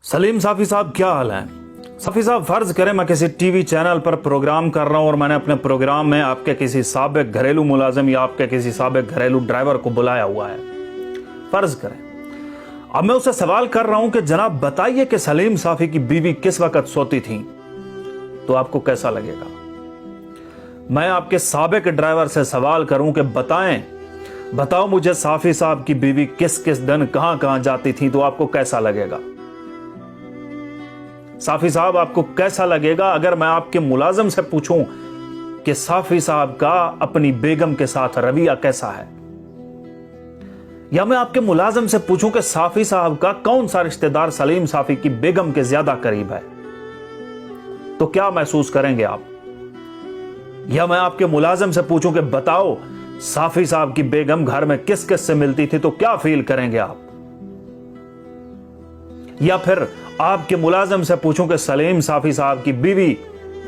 सलीम साफी साहब, क्या हाल है? साफी साहब, फर्ज करें मैं किसी टीवी चैनल पर प्रोग्राम कर रहा हूं और मैंने अपने प्रोग्राम में आपके किसी साबिक घरेलू मुलाजिम या आपके किसी साबिक घरेलू ड्राइवर को बुलाया हुआ है। फर्ज करें अब मैं उससे सवाल कर रहा हूं कि जनाब बताइए कि सलीम साफी की बीवी किस वक्त सोती थी, तो आपको कैसा लगेगा? मैं आपके साबिक ड्राइवर से सवाल करूं कि बताओ मुझे साफी साहब की बीवी किस किस दिन कहां कहां जाती थी, तो आपको कैसा लगेगा? साफी साहब, आपको कैसा लगेगा अगर मैं आपके मुलाजिम से पूछूं कि साफी साहब का अपनी बेगम के साथ रवैया कैसा है? या मैं आपके मुलाजिम से पूछूं कि साफी साहब का कौन सा रिश्तेदार सलीम साफी की बेगम के ज्यादा करीब है, तो क्या महसूस करेंगे आप? या मैं आपके मुलाजिम से पूछूं कि बताओ साफी साहब की बेगम घर में किस किस से मिलती थी, तो क्या फील करेंगे आप? या फिर आपके मुलाजिम से पूछूं कि सलीम साफी साहब की बीवी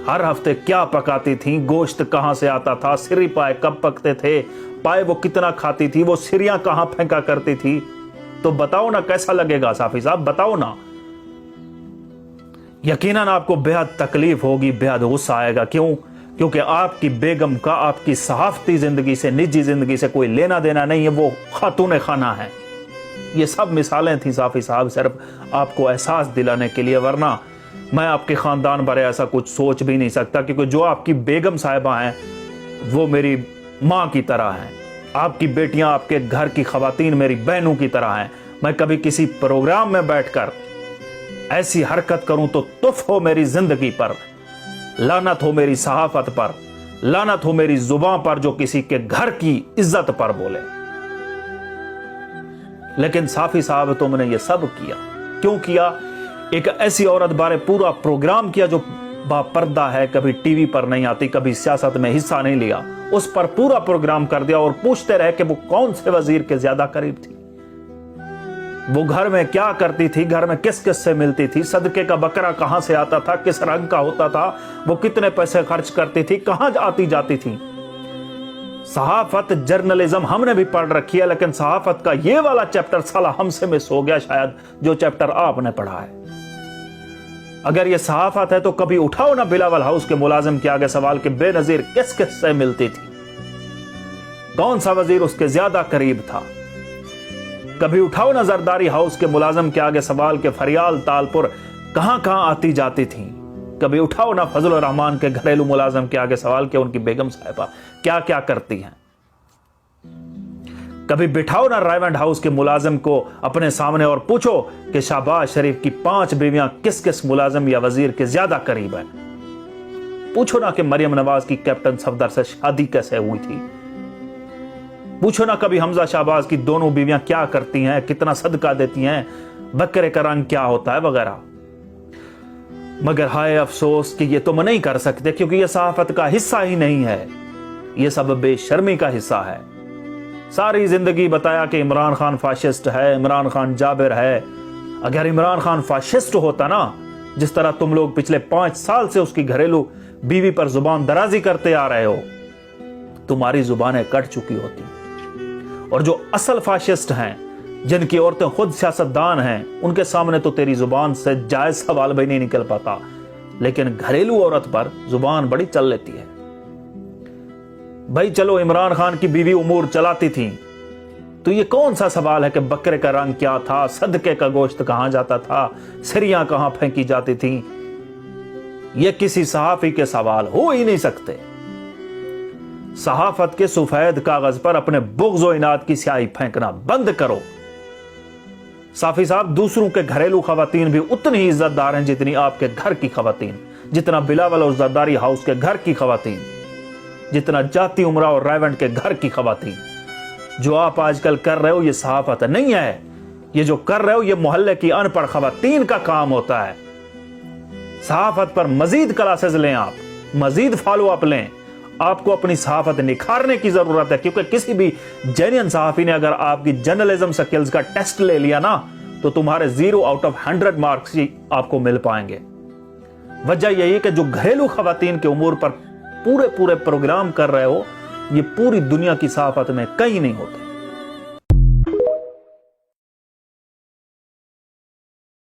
हर हफ्ते क्या पकाती थी, गोश्त कहां से आता था, सिरी पाए कब पकते थे, पाए वो कितना खाती थी, वो सिरियां कहां फेंका करती थी, तो बताओ ना कैसा लगेगा साफी साहब, बताओ ना। यकीनन आपको बेहद तकलीफ होगी, बेहद गुस्सा आएगा। क्यों? क्योंकि आपकी बेगम का आपकी सहाफती जिंदगी से, निजी जिंदगी से कोई लेना देना नहीं है, वो खातून खाना है। ये सब मिसालें थी साफी साहब, सिर्फ आपको एहसास दिलाने के लिए, वरना मैं आपके खानदान बारे ऐसा कुछ सोच भी नहीं सकता, क्योंकि जो आपकी बेगम साहिबा हैं वो मेरी मां की तरह हैं, आपकी बेटियां आपके घर की खवातीन मेरी बहनों की तरह हैं। मैं कभी किसी प्रोग्राम में बैठकर ऐसी हरकत करूं तो तुफ हो मेरी जिंदगी पर, लानत हो मेरी सहाफत पर, लानत हो मेरी जुबान पर जो किसी के घर की इज्जत पर बोले। लेकिन साफी साहब, तुमने ये सब किया क्यों किया? एक ऐसी औरत बारे पूरा प्रोग्राम किया जो बापर्दा है, कभी टीवी पर नहीं आती, कभी सियासत में हिस्सा नहीं लिया, उस पर पूरा प्रोग्राम कर दिया और पूछते रहे कि वो कौन से वजीर के ज्यादा करीब थी, वो घर में क्या करती थी, घर में किस किस से मिलती थी, सदके का बकरा कहां से आता था, किस रंग का होता था, वो कितने पैसे खर्च करती थी, कहां आती जाती थी। सहाफत, जर्नलिज्म हमने भी पढ़ रखी है, लेकिन सहाफत का ये वाला चैप्टर साला हमसे मिस हो गया शायद, जो चैप्टर आपने पढ़ा है। अगर ये सहाफत है तो कभी उठाओ ना बिलावल हाउस के मुलाजिम के आगे सवाल कि बेनजीर किस किस से मिलती थी, कौन सा वजीर उसके ज्यादा करीब था। कभी उठाओ ना जरदारी हाउस के मुलाजिम के आगे सवाल के फरियाल तालपुर कहां कहां आती जाती थी। कभी उठाओ ना फजल रहमान के घरेलू मुलाजिम के आगे सवाल के उनकी बेगम साहिबा क्या क्या करती हैं। कभी बिठाओ ना रायवंड हाउस के मुलाजिम को अपने सामने और पूछो कि शहबाज शरीफ की 5 बीवियां किस किस मुलाजिम या वजीर के ज्यादा करीब हैं। पूछो ना कि मरियम नवाज की कैप्टन सफदर से शादी कैसे हुई थी। पूछो ना कभी हमजा शहबाज की दोनों बीवियां क्या करती हैं, कितना सदका देती हैं, बकरे का रंग क्या होता है वगैरह। मगर हाय अफसोस कि ये तुम नहीं कर सकते, क्योंकि ये सहाफत का हिस्सा ही नहीं है, ये सब बेशर्मी का हिस्सा है। सारी जिंदगी बताया कि इमरान खान फाशिस्ट है, इमरान खान जाबिर है। अगर इमरान खान फाशिस्ट होता ना, जिस तरह तुम लोग पिछले 5 साल से उसकी घरेलू बीवी पर जुबान दराजी करते आ रहे हो, तुम्हारी जुबानें कट चुकी होती। और जो असल फाशिस्ट हैं, जिनकी औरतें खुद सियासतदान हैं, उनके सामने तो तेरी जुबान से जायज सवाल भी नहीं निकल पाता, लेकिन घरेलू औरत पर जुबान बड़ी चल लेती है। भाई चलो, इमरान खान की बीवी उमूर चलाती थी, तो ये कौन सा सवाल है कि बकरे का रंग क्या था, सदके का गोश्त कहां जाता था, सिरियां कहां फेंकी जाती थी। ये किसी सहाफी के सवाल हो ही नहीं सकते। सहाफत के सफेद कागज पर अपने बुग़्ज़ और इनाद की स्याही फेंकना बंद करो। साफी साहब, दूसरों के घरेलू खवातीन भी उतनी ही इज्जतदार हैं जितनी आपके घर की खवातीन, जितना बिलावल और जरदारी हाउस के घर की खवातीन, जितना जाती उमरा और रायवंड के घर की खवातीन। जो आप आजकल कर रहे हो ये सहाफत नहीं है, ये जो कर रहे हो ये मोहल्ले की अनपढ़ खवातीन का काम होता है। सहाफत पर मजीद क्लासेस लें, आप मजीद फॉलो अप लें। आपको अपनी सहाफत निखारने की जरूरत है, क्योंकि किसी भी जेन्युइन सहाफी ने अगर आपकी जर्नलिज्म स्किल्स का टेस्ट ले लिया ना, तो तुम्हारे 0 आउट ऑफ 100 मार्क्स ही आपको मिल पाएंगे। वजह यही है कि जो घरेलू खवातीन के उमूर पर पूरे प्रोग्राम कर रहे हो, ये पूरी दुनिया की सहाफत में कहीं नहीं होते।